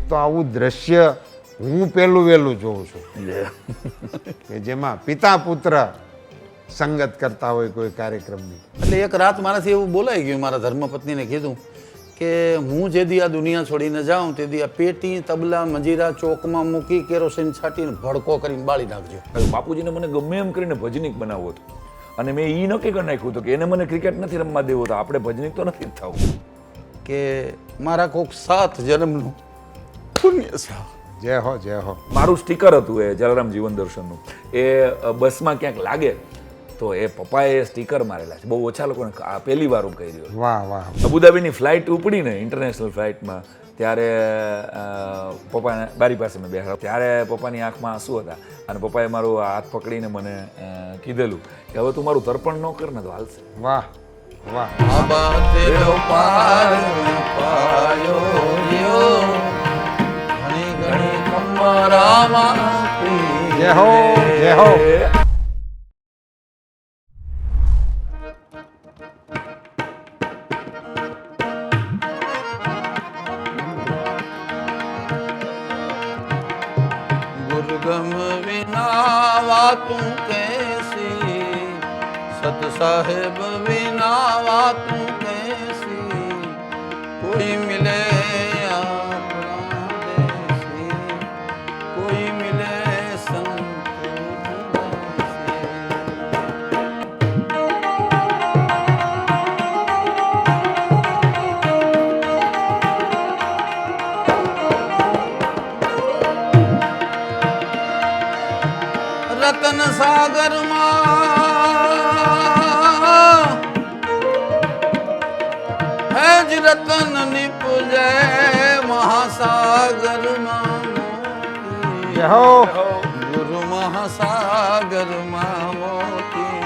તો આવું દ્રશ્ય હું પહેલું વહેલું જોઉં છું કે જેમાં પિતા પુત્ર સંગત કરતા હોય કોઈ કાર્યક્રમની. એટલે એક રાત મારાથી એવું બોલાઈ ગયું, મારા ધર્મપત્નીને કીધું કે હું જે દી આ દુનિયા છોડીને જાઉં તે દી આ પેટી તબલા મંજીરા ચોકમાં મૂકી કેરોસીન છાંટીને ભડકો કરીને બાળી નાખજો. બાપુજીને મને ગમે એમ કરીને ભજનિક બનાવવો હતો અને મેં એ નક્કી કરી નાખ્યું હતું કે એને મને ક્રિકેટ નથી રમવા દેવો તો આપણે ભજનિક તો નથી જ થવું. કે મારા કોક 7 જન્મનું પુણ્ય છે. જય હો જય હો. મારું સ્ટીકર હતું એ જલારામ જીવન દર્શનનું, એ બસમાં ક્યાંક લાગે તો એ પપ્પાએ સ્ટીકર મારેલા છે. બહુ ઓછા લોકોને આ પહેલી વાર હું કહી રહ્યો છું. વાહ વાહ. અબુધાબીની ફ્લાઇટ ઉપડી ને ઇન્ટરનેશનલ ફ્લાઇટમાં, ત્યારે પપ્પાને બારી પાસે મેં બેઠા, ત્યારે પપ્પાની આંખમાં આંસુ હતા અને પપ્પાએ મારું હાથ પકડીને મને કીધેલું કે હવે તું મારું તર્પણ ન કર ને તો હાલશે. વાહ વાહ. આબા તેરો પાર પાયો લ્યો, ઘણી ઘણી કમરામાં જય હો જય હો. ગુરુગમ વિના વાતું કેસી, સત સાહેબ વિના વાતું કેસી, કોઈ મિલે આપણા દેસી, કોઈ મિલે સંત દેસી. રતન સાગરમાં હેજ રતન નિપજે મહાસાગરમાં જય હો. ગુરુ મહાસાગરમાં મોતી,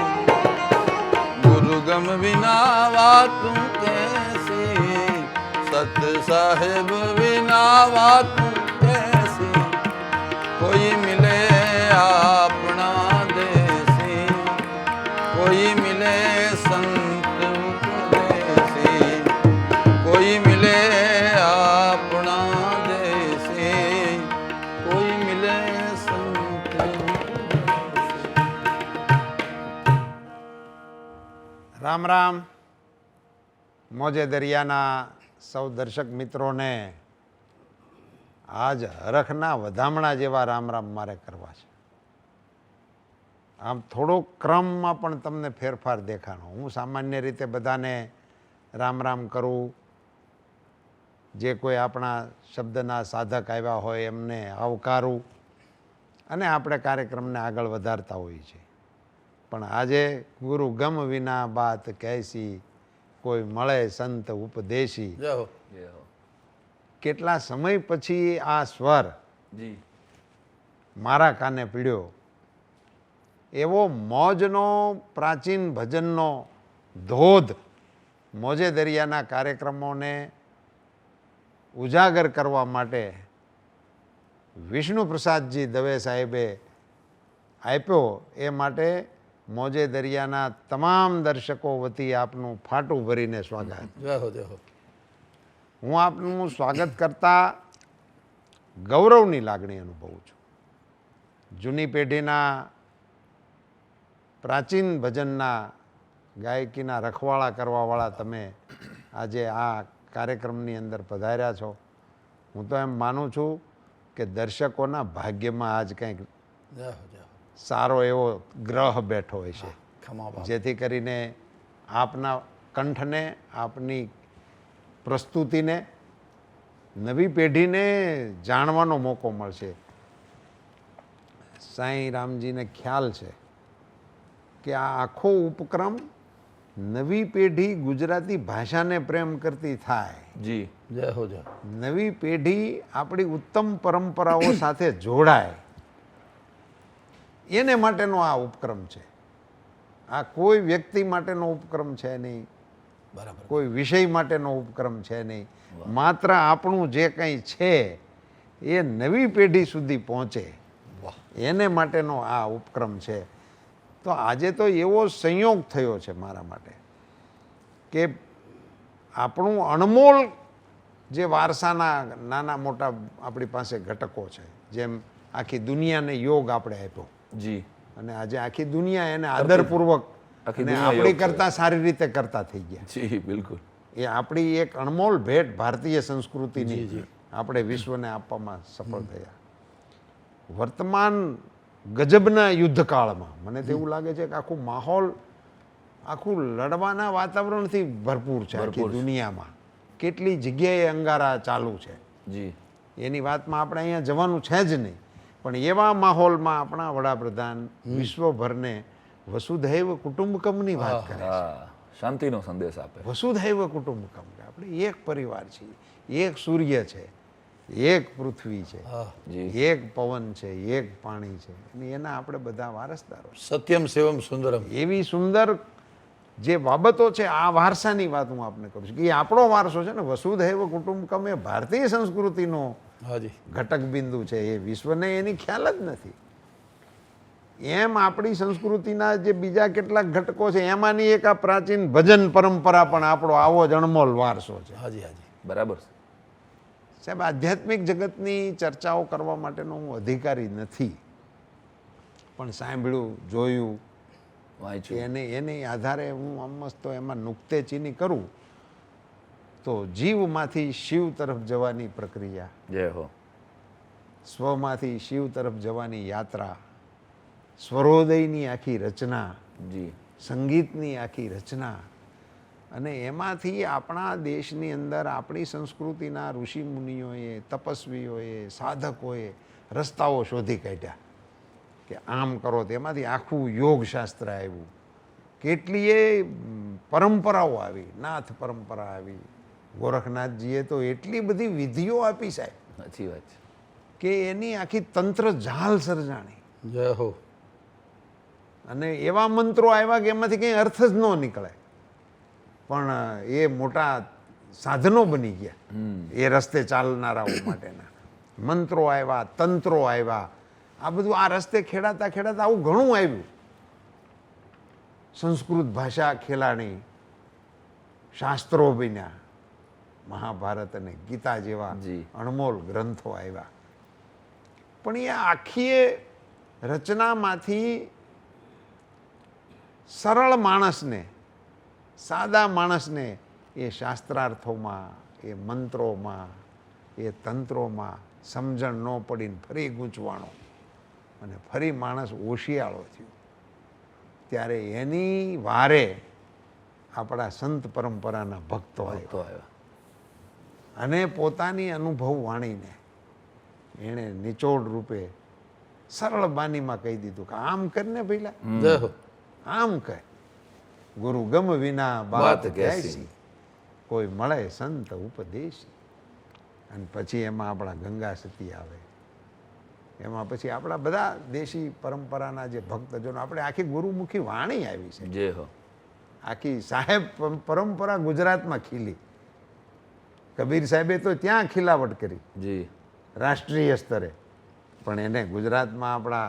ગુરુ ગમ વિના વાતું કેસી, સત સાહેબ વિના વાતું કેસી, કોઈ મિલે આપણા દેસી, કોઈ મિલે સંત ઉપદેસી, કોઈ મિલે આપણા દેસી, કોઈ મિલે સંત ઉપદેસી. રામ રામ. મોજે દરિયાના સૌ દર્શક મિત્રોને આજ હરખના વધામણા જેવા રામ રામ મારે કરવા છે. આમ થોડોક ક્રમમાં પણ તમને ફેરફાર દેખાણો. હું સામાન્ય રીતે બધાને રામ રામ કરું, જે કોઈ આપણા શબ્દના સાધક આવ્યા હોય એમને આવકારું અને આપણે કાર્યક્રમને આગળ વધારતા હોઈએ છીએ. પણ આજે ગુરુ ગમ વિના બાત કહેસી, કોઈ મળે સંત ઉપદેશી. જય હો. કેટલા સમય પછી આ સ્વર જી મારા કાને પીડ્યો. એવો મોજનો પ્રાચીન ભજનનો ધોધ મોજે દરિયાના કાર્યક્રમોને ઉજાગર કરવા માટે વિષ્ણુ પ્રસાદજી દવે સાહેબે આપ્યો. એ માટે મોજે દરિયાના તમામ દર્શકો વતી આપનું ફાટું ભરીને સ્વાગત. જય હો જય હો. હું આપનું સ્વાગત કરતા ગૌરવની લાગણી અનુભવું છું. જૂની પેઢીના પ્રાચીન ભજનના ગાયકીના રખવાળા કરવાવાળા તમે આજે આ કાર્યક્રમની અંદર પધાર્યા છો. હું તો એમ માનું છું કે દર્શકોના ભાગ્યમાં આજ કંઈક જય હો જય હો. સારો એવો ગ્રહ બેઠો હોય છે, ખમા બાપ. જેથી કરીને આપના કંઠને, આપની પ્રસ્તુતિને નવી પેઢીને જાણવાનો મોકો મળશે. સાંઈ રામજીને ખ્યાલ છે કે આ આખો ઉપક્રમ નવી પેઢી ગુજરાતી ભાષાને પ્રેમ કરતી થાય, જી જય હો જય. નવી પેઢી આપણી ઉત્તમ પરંપરાઓ સાથે જોડાય, એને માટેનો આ ઉપક્રમ છે. આ કોઈ વ્યક્તિ માટેનો ઉપક્રમ છે નહીં, બરાબર. કોઈ વિષય માટેનો ઉપક્રમ છે નહીં. માત્ર આપણું જે કંઈ છે એ નવી પેઢી સુધી પહોંચે એને માટેનો આ ઉપક્રમ છે. તો આજે તો એવો સંયોગ થયો છે મારા માટે કે આપણું અણમોલ જે વારસાના નાના મોટા આપણી પાસે ઘટકો છે, જેમ આખી દુનિયાને યોગ આપણે આપ્યો જી અને આજે આખી દુનિયા એને આદરપૂર્વક આખી અને દુનિયા આપણી યોગ કરે. કરતાં સારી રીતે કરતા થઈ ગયા. જી બિલકુલ. એ આપણી એક અણમોલ ભેટ ભારતીય સંસ્કૃતિની આપણે વિશ્વને આપવામાં સફળ થયા. વર્તમાન ગજબના યુદ્ધકાળમાં મને તો એવું લાગે છે કે આખું માહોલ આખું લડવાના વાતાવરણથી ભરપૂર છે આખી ભરપૂર છે. દુનિયામાં. કેટલી જગ્યાએ અંગારા ચાલુ છે, જી એની વાતમાં આપણે અહીંયા જવાનું છે જ નહીં. પણ એવા માહોલમાં આપણા વડાપ્રધાન વિશ્વભરને વસુધૈવ કુટુંબકમની વાત કરે. હા, શાંતિનો સંદેશ આપે. વસુધૈવ કુટુંબકમ, આપણે એક પરિવાર છીએ, એક સૂર્ય છે, એક પૃથ્વી છે, જી એક પવન છે, એક પાણી છે અને એના આપણે બધા વારસદારો છીએ. સત્યમ સેવમ સુંદરમ. એવી સુંદર જે બાબતો છે, આ વારસાની વાત હું આપને કરું છું કે એ આપણો વારસો છે ને. વસુધૈવ કુટુંબકમ એ ભારતીય સંસ્કૃતિનો હાજી. ઘટક બિંદુ છે. એ વિશ્વને એની ખ્યાલ જ નથી. એમ આપણી સંસ્કૃતિના જે બીજા કેટલાક ઘટકો છે એમાંની એક આ પ્રાચીન ભજન પરંપરા પણ આપણો આવો જ અણમોલ વારસો છે. હાજી હાજી. બરાબર છે. સાહેબ, આધ્યાત્મિક જગતની ચર્ચાઓ કરવા માટેનો હું અધિકારી નથી, પણ સાંભળ્યું, જોયું, વાંચ્યું. એને આધારે હું મસ્ત તો એમાં નુક્તેચીની કરું તો જીવમાંથી શિવ તરફ જવાની પ્રક્રિયા, જય હો. સ્વમાંથી શિવ તરફ જવાની યાત્રા, સ્વરોદયની આખી રચના, જી સંગીતની આખી રચના, અને એમાંથી આપણા દેશની અંદર આપણી સંસ્કૃતિના ઋષિ મુનિઓએ, તપસ્વીઓએ, સાધકોએ રસ્તાઓ શોધી કાઢ્યા કે આમ કરો. તેમાંથી આખું યોગશાસ્ત્ર આવ્યું. કેટલીય પરંપરાઓ આવી, નાથ પરંપરા આવી. ગોરખનાથજીએ તો એટલી બધી વિધિઓ આપી સાહેબ સાચી વાત છે. કે એની આખી તંત્ર જાલ સર્જાણી. જય હો. અને એવા મંત્રો આવ્યા કે એમાંથી કંઈ અર્થ જ ન નીકળે, પણ એ મોટા સાધનો બની ગયા એ રસ્તે ચાલનારાઓ માટેના. મંત્રો આવ્યા, તંત્રો આવ્યા, આ બધું આ રસ્તે ખેડાતા ખેડાતા આવું ઘણું આવ્યું. સંસ્કૃત ભાષા ખેલાણી, શાસ્ત્રો બન્યા, મહાભારત અને ગીતા જેવા જી. અણમોલ ગ્રંથો આવ્યા. પણ એ આખી રચનામાંથી સરળ માણસને, સાદા માણસને એ શાસ્ત્રાર્થોમાં, એ મંત્રોમાં, એ તંત્રોમાં સમજણ ન પડીને ફરી ગૂંચવાણો અને ફરી માણસ ઓશિયાળો થયો. ત્યારે એની વારે આપણા સંત પરંપરાના ભક્તો આવ્યા તો આવ્યા. અને પોતાની અનુભવ વાણીને એણે નિચોડ રૂપે સરળ બાનીમાં કહી દીધું કે આમ કરીને પહેલા, જય હો. આમ કહે. ગુરુ ગમ વિના બાત બાત કહેસી, કહેસી. કોઈ મળે સંત ઉપદેશી. અને પછી એમાં આપણા ગંગા સતી આવે. એમાં પછી આપણા બધા દેશી પરંપરાના જે ભક્તજનો, આપણે આખી ગુરુમુખી વાણી આવી છે. જય હો. આખી સાહેબ પરંપરા ગુજરાતમાં ખીલી. કબીર સાહેબે તો ત્યાં ખીલાવટ કરી જી રાષ્ટ્રીય સ્તરે, પણ એને ગુજરાતમાં આપણા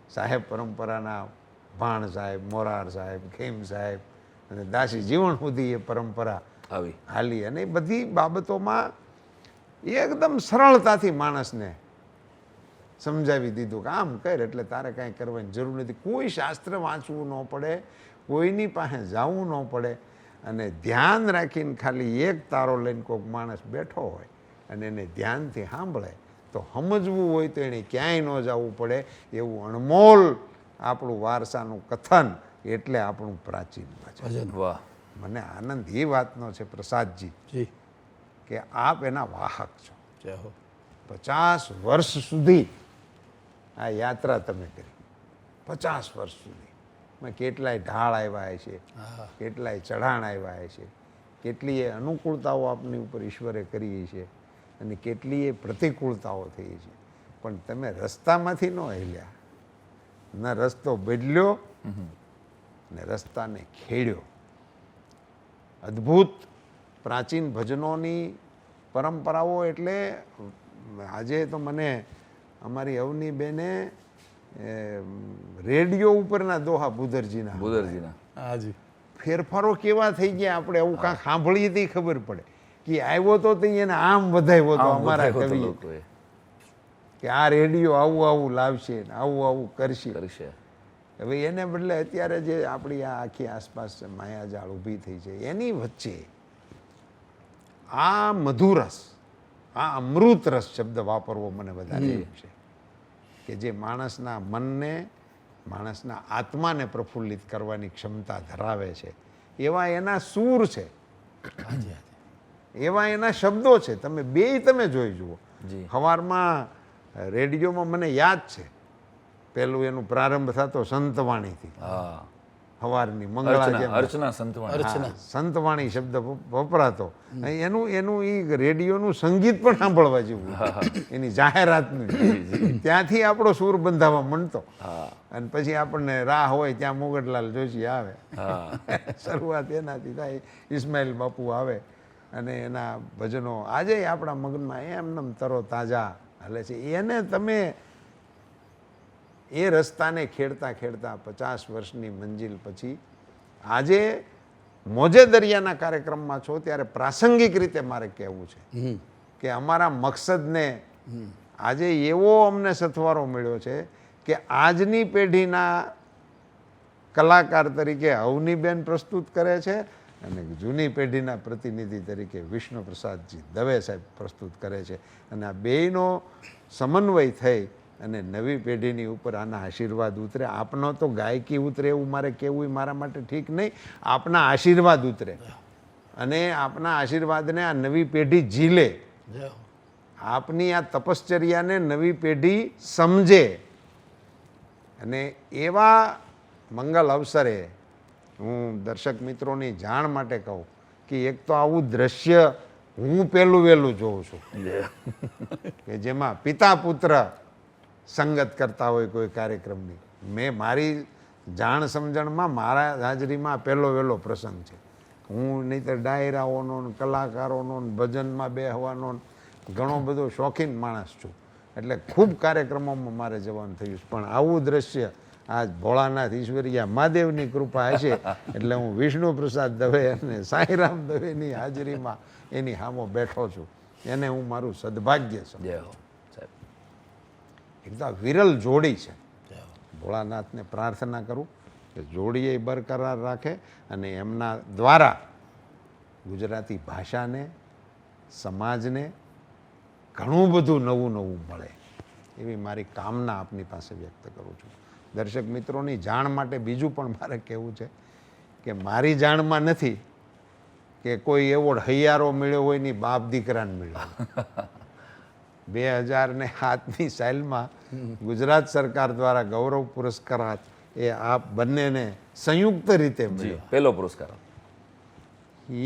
સાહેબ પરંપરાના ભાણ સાહેબ, મોરાર સાહેબ, ખેમ સાહેબ અને દાસી જીવન સુધી એ પરંપરા આવી. હાલી. અને એ બધી બાબતોમાં એકદમ સરળતાથી માણસને સમજાવી દીધું કે આમ કર એટલે તારે કાંઈ કરવાની જરૂર નથી. કોઈ શાસ્ત્ર વાંચવું ન પડે, કોઈની પાસે જવું ન પડે, અને ધ્યાન રાખીને ખાલી એક તારો લઈને કોઈક માણસ બેઠો હોય અને એને ધ્યાનથી સાંભળે તો સમજવું હોય તો એને ક્યાંય ન જવું પડે. એવું અણમોલ આપણું વારસાનું કથન, એટલે આપણું પ્રાચીન વચન. ભજન. વાહ. મને આનંદ એ વાતનો છે પ્રસાદજી જી. કે આપ એના વાહક છો. જય હો. 50 વર્ષ સુધી આ યાત્રા તમે કરી. 50 વર્ષ સુધી કેટલાય ઢાળ આવ્યા છે, કેટલાય ચઢાણ આવ્યા છે, કેટલીય અનુકૂળતાઓ આપની ઉપર ઈશ્વરે કરી છે અને કેટલીય પ્રતિકૂળતાઓ થઈ છે, પણ તમે રસ્તામાંથી ન હેલ્યા. ન રસ્તો બદલ્યો ને રસ્તાને ખેડ્યો. અદ્ભુત પ્રાચીન ભજનોની પરંપરાઓ. એટલે આજે તો મને અમારી અવનીબેને રેડિયો ઉપરના દોહા બુદરજીના. હાજી. ફેરફારો કેવા થઈ ગયા આપણે એવું કાંઈક સાંભળીએ તે ખબર પડે કે આવ્યો તો એને આમ વધાવ્યો તો આમ અમારા બધાય હોતો કવિએ લોકોએ કે આ રેડિયો આવું આવું લાવશે ને આવું આવું કરશે. કરશે. હવે એને બદલે અત્યારે જે આપણી આ આખી આસપાસ માયાજાળ ઊભી થઈ છે એની વચ્ચે આ મધુરસ, આ અમૃત રસ શબ્દ વાપરવો મને વધારે ગમે છે કે જે માણસના મનને, માણસના આત્માને પ્રફુલ્લિત કરવાની ક્ષમતા ધરાવે છે. એવા એના સૂર છે, એવા એના શબ્દો છે. તમે બેય તમે જોઈ જુઓ. જી. સવારમાં રેડિયોમાં મને યાદ છે પેલું એનું પ્રારંભ થતો સંતવાણીથી, હા, સવારની મંગળા જેમ અર્ચના સંતવાણી. હા, સંતવાણી શબ્દ વપરાતો. એનું એ રેડિયોનું સંગીત પણ સાંભળવા જેવું, એની જાહેરાતનું. ત્યાંથી આપણો સૂર બંધાવા માંડતો. અને પછી આપણને રાહ હોય ત્યાં મોગટલાલ જોશી આવે, શરૂઆત એનાથી થાય. ઇસ્માઇલ બાપુ આવે અને એના ભજનો આજે આપણા મગનમાં એમનેમ તરો તાજા હાલે છે. એને તમે એ રસ્તાને ખેડતા ખેડતા 50 વર્ષની મંજિલ પછી આજે મોજે દરિયાના કાર્યક્રમમાં છો ત્યારે પ્રાસંગિક રીતે મારે કહેવું છે કે અમારા મકસદને આજે એવો અમને સથવારો મળ્યો છે કે આજની પેઢીના કલાકાર તરીકે અવનીબેન પ્રસ્તુત કરે છે અને જૂની પેઢીના પ્રતિનિધિ તરીકે વિષ્ણુપ્રસાદજી દવે સાહેબ પ્રસ્તુત કરે છે. અને આ બેયનો સમન્વય થઈ અને નવી પેઢીની ઉપર આના આશીર્વાદ ઉતરે. આપનો તો ગાયકી ઉતરે એવું મારે કહેવું મારા માટે ઠીક નહીં. આપના આશીર્વાદ ઉતરે અને આપના આશીર્વાદને આ નવી પેઢી ઝીલે. આપની આ તપશ્ચર્યાને નવી પેઢી સમજે. અને એવા મંગલ અવસરે હું દર્શક મિત્રોની જાણ માટે કહું કે એક તો આવું દ્રશ્ય હું પહેલું વહેલું જોઉં છું કે જેમાં પિતા પુત્ર સંગત કરતા હોય કોઈ કાર્યક્રમની. મેં મારી જાણ સમજણમાં મારા હાજરીમાં પહેલો વહેલો પ્રસંગ છે. હું નહીંતર ડાયરાઓનો ને કલાકારોનો ને ભજનમાં બેહવાનો ઘણો બધો શોખીન માણસ છું, એટલે ખૂબ કાર્યક્રમોમાં મારે જવાનું થયું છે. પણ આવું દ્રશ્ય આજ ભોળાનાથ ઈશ્વરિયા મહાદેવની કૃપા હશે એટલે હું વિષ્ણુપ્રસાદ દવે અને સાંઈરામ દવેની હાજરીમાં એની સામો બેઠો છું. એને હું મારું સદભાગ્ય સમજું. જય હો સાહેબ. એકદમ વિરલ જોડી છે. ભોળાનાથને પ્રાર્થના કરું કે જોડીએ બરકરાર રાખે અને એમના દ્વારા ગુજરાતી ભાષાને, સમાજને ઘણું બધું નવું નવું મળે એવી મારી કામના આપની પાસે વ્યક્ત કરું છું. દર્શક મિત્રોની જાણ માટે બીજું પણ મારે કહેવું છે કે મારી જાણમાં નથી કે કોઈ એવોર્ડ હૈયારો મળ્યો હોય ની બાપ દીકરાને મળ્યો. 2007ની સાલમાં ગુજરાત સરકાર દ્વારા ગૌરવ પુરસ્કાર એ આ બંનેને સંયુક્ત રીતે મળ્યો. પહેલો પુરસ્કાર.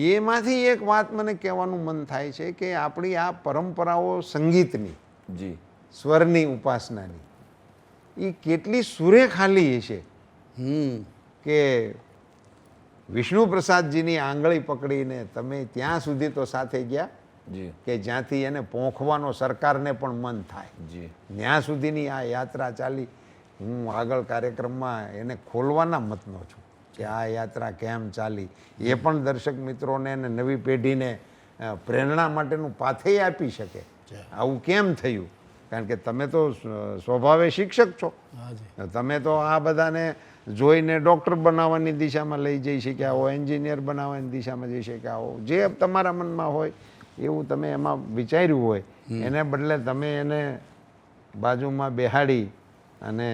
એમાંથી એક વાત મને કહેવાનું મન થાય છે કે આપણી આ પરંપરાઓ સંગીતની, જી, સ્વરની ઉપાસનાની એ કેટલી સુરેખાલી છે કે વિષ્ણુપ્રસાદજીની આંગળી પકડીને તમે ત્યાં સુધી તો સાથે ગયા જી, કે જ્યાંથી એને પહોંચવાનો સરકારને પણ મન થાય. જી, ત્યાં સુધીની આ યાત્રા ચાલી. હું આગળ કાર્યક્રમમાં એને ખોલવાના મતનો છું કે આ યાત્રા કેમ ચાલી. એ પણ દર્શક મિત્રોને અને નવી પેઢીને પ્રેરણા માટેનું પાથેય આપી શકે. આવું કેમ થયું? કારણ કે તમે તો સ્વભાવે શિક્ષક છો. તમે તો આ બધાને જોઈને ડૉક્ટર બનાવવાની દિશામાં લઈ જઈ શક્યા હો, એન્જિનિયર બનાવવાની દિશામાં જઈ શક્યા હો. જે તમારા મનમાં હોય એવું તમે એમાં વિચાર્યું હોય એને બદલે તમે એને બાજુમાં બેહાડી અને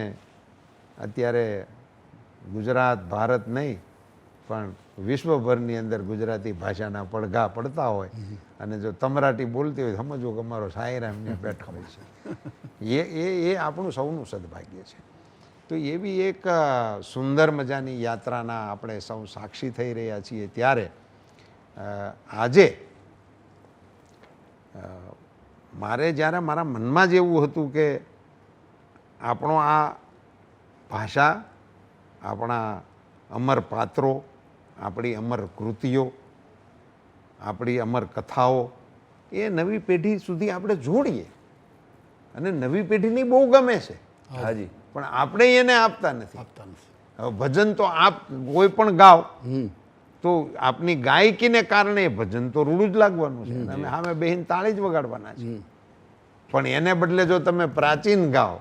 અત્યારે ગુજરાત, ભારત નહીં પણ વિશ્વભરની અંદર ગુજરાતી ભાષાના પડઘા પડતા હોય અને જો તમરાટી બોલતી હોય સમજવું કે અમારો સાંઈરામ ને બેઠો હોય છે. એ આપણું સૌનું સદભાગ્ય છે. તો એવી એક સુંદર મજાની યાત્રાના આપણે સૌ સાક્ષી થઈ રહ્યા છીએ ત્યારે આજે મારે જ્યારે મારા મનમાં જ એવું હતું કે આપણો આ ભાષા, આપણા અમર પાત્રો, આપણી અમર કૃતિઓ, આપણી અમર કથાઓ એ નવી પેઢી સુધી આપણે જોડીએ. અને નવી પેઢીની બહુ ગમે છે, હાજી, પણ આપણે એને આપતા નથી. હવે ભજન તો આપ કોઈ પણ ગાવ તો આપની ગાયકીને કારણે એ ભજન તો રૂડું જ લાગવાનું છે. તમે સામે બેહીને તાળી જ વગાડવાના છે. પણ એને બદલે જો તમે પ્રાચીન ગાઓ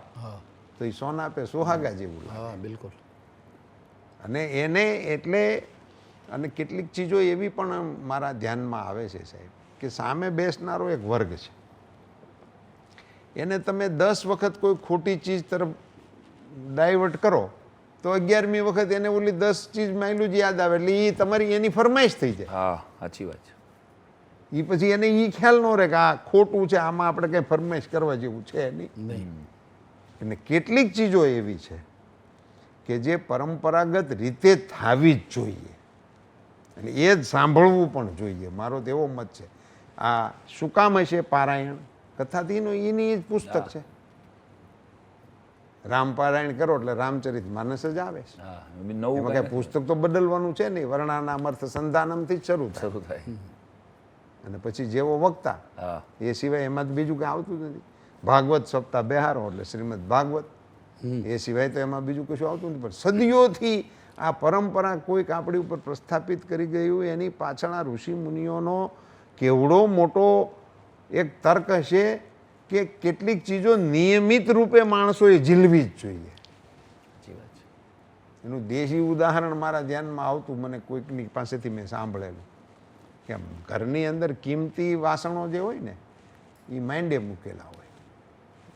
તો એ સોના પે સુહાગા જેવું લાગે. હા બિલકુલ. અને એને એટલે અને કેટલીક ચીજો એવી પણ મારા ધ્યાનમાં આવે છે સાહેબ કે સામે બેસનારો એક વર્ગ છે, એને તમે 10 વખત કોઈ ખોટી ચીજ તરફ ડાયવર્ટ કરો તો 11મી વખત એને ઓલી 10 ચીજ માયલું જ યાદ આવે, એટલે એ તમારી એની ફરમાઈશ થઈ જાય. હા સાચી વાત છે. એ પછી એને એ ખ્યાલ ન રહે કે આ ખોટું છે, આમાં આપણે કંઈ ફરમાઈશ કરવા જેવું છે નહીં. અને કેટલીક ચીજો એવી છે કે જે પરંપરાગત રીતે થવી જ જોઈએ અને એ જ સાંભળવું પણ જોઈએ. મારો તો એવો મત છે. આ શું કામ હશે પારાયણ કથાથીનું એની જ પુસ્તક છે. રામ પારાયણ કરો એટલે રામચરિત માનસ જ આવે છે. હા નવું એમાં કાંઈ પુસ્તક તો બદલવાનું છે નહીં. વર્ણાનામ અર્થ સંધાનમથી જ શરૂ થાય શરૂ થાય. અને પછી જેવો વક્તા હા એ સિવાય એમાં તો બીજું કંઈ આવતું જ નથી. ભાગવત સપ્તાહ બેહારો એટલે શ્રીમદ ભાગવત, એ સિવાય તો એમાં બીજું કશું આવતું નથી. પણ સદીઓથી આ પરંપરા કોઈક આપણી ઉપર પ્રસ્થાપિત કરી ગયું, એની પાછળ આ ઋષિ મુનિઓનો કેવડો મોટો એક તર્ક હશે કે કેટલીક ચીજો નિયમિત રૂપે માણસોએ ઝીલવી જ જોઈએ. સાચી વાત છે. એનું દેશી ઉદાહરણ મારા ધ્યાનમાં આવતું, મને કોઈકની પાસેથી મેં સાંભળેલું કે ઘરની અંદર કિંમતી વાસણો જે હોય ને એ માઇન્ડે મૂકેલા હોય.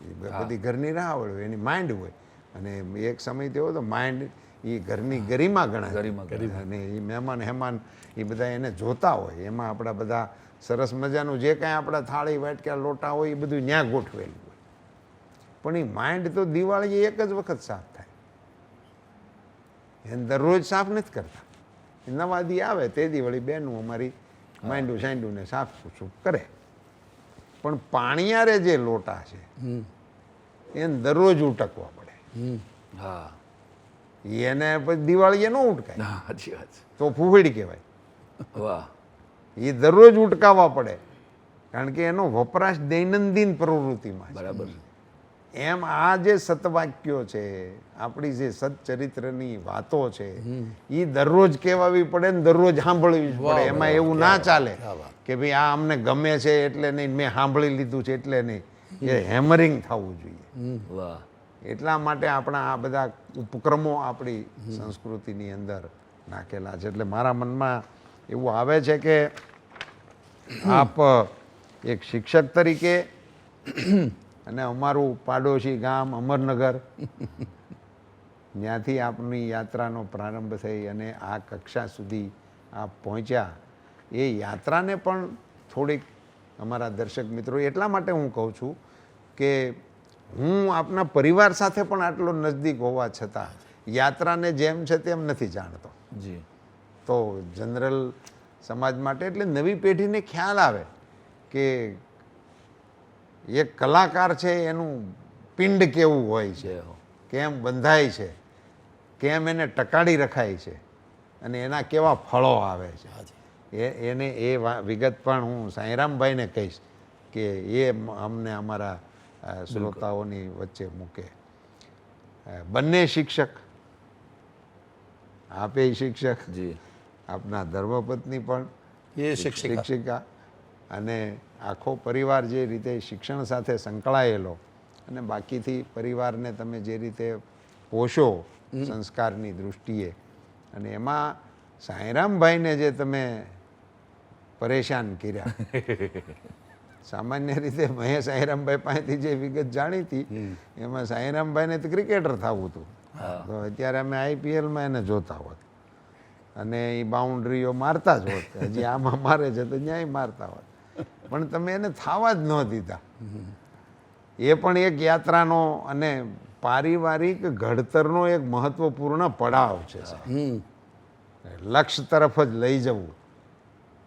એ બધી ઘરની રાહવળ હોય, એની માઇન્ડ હોય. અને એક સમય તેવો તો માઇન્ડ એ ઘરની ગરિમા ગણાય. અને એ મહેમાન હેમાન એ બધા એને જોતા હોય. એમાં આપણા બધા સરસ મજાનું જે કાંઈ આપણા થાળી વાટક્યા લોટા હોય એ બધું ન્યા ગોઠવેલું હોય. પણ એ માઇન્ડ તો દિવાળીએ એક જ વખત સાફ થાય, એને દરરોજ સાફ નથી કરતા. નવા દી આવે તે દી વળી બેનું અમારી માંડું સાંડું ને સાફ સૂફ કરે. પણ પાણીયારે જે લોટા છે એને દરરોજ ઉટકવા પડે. હા એને પછી દિવાળીએ ન ઉટકાય હા સાચી વાત છે. તો ફૂફડી કહેવાય. વાહ એ દરરોજ ઉટકાવવા પડે કારણ કે એનો વપરાશ દૈનંદિન પ્રવૃત્તિમાં છે. બરાબર. એમ આ જે સતવાક્યો છે, આપણી જે સચ્ચરિત્રની વાતો છે, એ દરરોજ કહેવાવી પડે ને દરરોજ સાંભળવી જ પડે. એમાં એવું ના ચાલે કે ભાઈ આ અમને ગમે છે એટલે નહીં, મેં સાંભળી લીધું છે એટલે નહીં. એ હેમરિંગ થવું જોઈએ. વાહ. એટલા માટે આપણા આ બધા ઉપક્રમો આપણી સંસ્કૃતિની અંદર નાખેલા છે. એટલે મારા મનમાં એવું આવે છે કે આપ એક શિક્ષક તરીકે અને અમારું પાડોશી ગામ અમરનગર, ત્યાંથી આપની યાત્રાનો પ્રારંભ થઈ અને આ કક્ષા સુધી આપ પહોંચ્યા, એ યાત્રાને પણ થોડીક અમારા દર્શક મિત્રો, એટલા માટે હું કહું છું કે હું આપના પરિવાર સાથે પણ આટલો નજદીક હોવા છતાં યાત્રાને જેમ છે તેમ નથી જાણતો. જી. તો જનરલ સમાજ માટે એટલે નવી પેઢીને ખ્યાલ આવે કે એક કલાકાર છે એનું પિંડ કેવું હોય છે, કેમ બંધાય છે, કેમ એને ટકાડી રખાય છે અને એના કેવા ફળો આવે છે. એને એ વિગત પણ હું સાંઈરામભાઈને કહીશ કે એ અમને અમારા શ્રોતાઓની વચ્ચે મૂકે. બંને શિક્ષક, આપે શિક્ષક, જી. આપના ધર્મપત્ની પણ એ શિક્ષિકા, અને આખો પરિવાર જે રીતે શિક્ષણ સાથે સંકળાયેલો અને બાકીથી પરિવારને તમે જે રીતે પોષો સંસ્કારની દૃષ્ટિએ, અને એમાં સાંઈરામભાઈને જે તમે પરેશાન કર્યા. સામાન્ય રીતે મેં સાંઈરામભાઈ પાસેથી જે વિગત જાણી હતી એમાં સાંઈરામભાઈને તો ક્રિકેટર થવું હતું, તો અત્યારે અમે IPLમાં એને જોતા હોત અને એ બાઉન્ડ્રીઓ મારતા જ હોત. હજી આમાં મારે છે તો ન્યાય મારતા હોત, પણ તમે એને થવા જ ન દીધા. એ પણ એક યાત્રાનો અને પારિવારિક ઘડતરનો એક મહત્વપૂર્ણ પડાવ છે. લક્ષ્ય તરફ જ લઈ જવું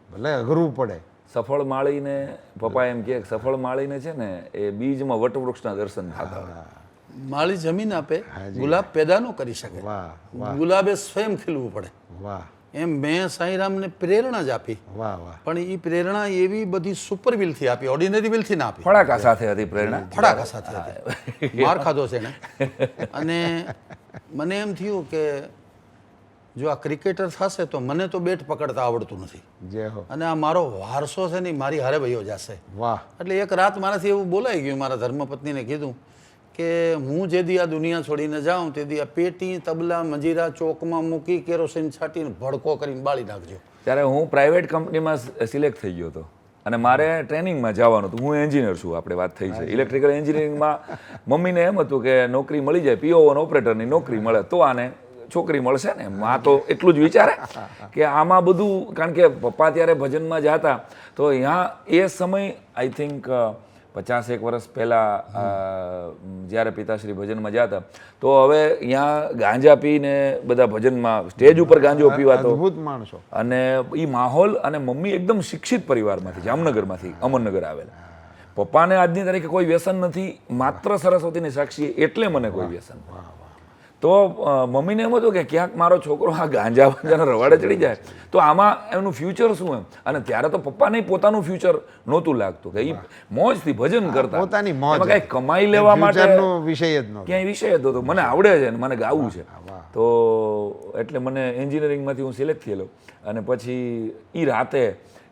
ભલે અઘરું પડે. સફળ માળીને પપ્પા એમ કહે સફળ માળીને છે ને એ બીજમાં વટવૃક્ષના દર્શન થતા હોય. માળી જમીન આપે, ગુલાબ પેદા ન કરી શકે. વાહ વાહ ગુલાબે સ્વયં ખીલવું પડે. વાહ એમ મેં સાંઈરામને પ્રેરણા જ આપી, વાહ વાહ. પણ એ પ્રેરણા એવી બધી સુપર વિલથી આપી, ઓર્ડિનરી વિલથી ના આપી. ફડાકા સાથે હતી પ્રેરણા. ફડાકા સાથે હતી. માર ખાધો છે ને. અને મને એમ થયું કે જો આ ક્રિકેટર થશે તો મને તો બેટ પકડતા આવડતું નથી જય હો. અને આ મારો વારસો છે ને ઈ મારી હારે વયો જશે. વાહ. એટલે એક રાત મારાથી એવું બોલાઈ ગયું, મારા ધર્મપત્નીને કીધું કે હું જે દી આ દુનિયા છોડીને જાઉં તે દી આ પેટી તબલા મંજીરા ચોકમાં મૂકી કેરોસીન છાંટીને ભડકો કરીને બાળી નાખજો. ત્યારે હું પ્રાઇવેટ કંપનીમાં સિલેક્ટ થઈ ગયો હતો અને મારે ટ્રેનિંગમાં જવાનું હતું. હું એન્જિનિયર છું, આપણે વાત થઈ છે. ઇલેક્ટ્રિકલ એન્જિનિયરિંગમાં મમ્મીને એમ હતું કે નોકરી મળી જાય, પીઓ અને ઓપરેટરની નોકરી મળે તો આને છોકરી મળશે ને. આ તો એટલું જ વિચારે કે આમાં બધું, કારણ કે પપ્પા ત્યારે ભજનમાં જતા તો અહીંયા એ સમય આઈ થિંક 50 વર્ષ પહેલાં જ્યારે પિતાશ્રી ભજનમાં જતા તો હવે અહીંયા ગાંજા પીને બધા ભજનમાં સ્ટેજ ઉપર ગાંજો પીવાતો અદ્ભુત માણસો. અને એ માહોલ, અને મમ્મી એકદમ શિક્ષિત પરિવારમાંથી, જામનગરમાંથી, અમરનગર આવેલા. પપ્પાને આજની તારીખે કોઈ વ્યસન નથી, માત્ર સરસ્વતીની સાક્ષી એટલે મને કોઈ વ્યસન. તો મમ્મીને એમ હતું કે ક્યાંક મારો છોકરો આ ગાંજા વાંજાના રવાડે ચડી જાય તો આમાં એમનું ફ્યુચર શું એમ. અને ત્યારે તો પપ્પાને પોતાનું ફ્યુચર નહોતું લાગતું કે એ મોજથી ભજન કરતા, પોતાની મોજ એમાં કાંઈ કમાઈ લેવા માટે ફ્યુચરનો વિષય જ નહોતો. ક્યાંય વિષય જ નહોતો. મને આવડે છે અને મને ગાવું છે. તો એટલે મને એન્જિનિયરિંગમાંથી હું સિલેક્ટ થયેલો. અને પછી એ રાતે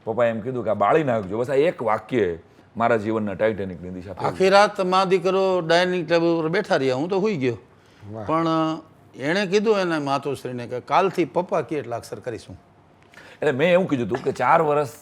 પપ્પાએ એમ કીધું કે આ બાળી નાખજો. બસ આ એક વાક્ય મારા જીવનના ટાઇટેનિકની દિશા. આખી રાત મા દીકરો ડાઇનિંગ ટેબલ પર બેઠા રહ્યા, હું તો સુઈ ગયો. પણ એણે કીધું એને માતુશ્રીને કે કાલથી પપ્પા કે એટલા અક્ષર કરીશું. એટલે મેં એવું કીધું હતું કે 4 વર્ષ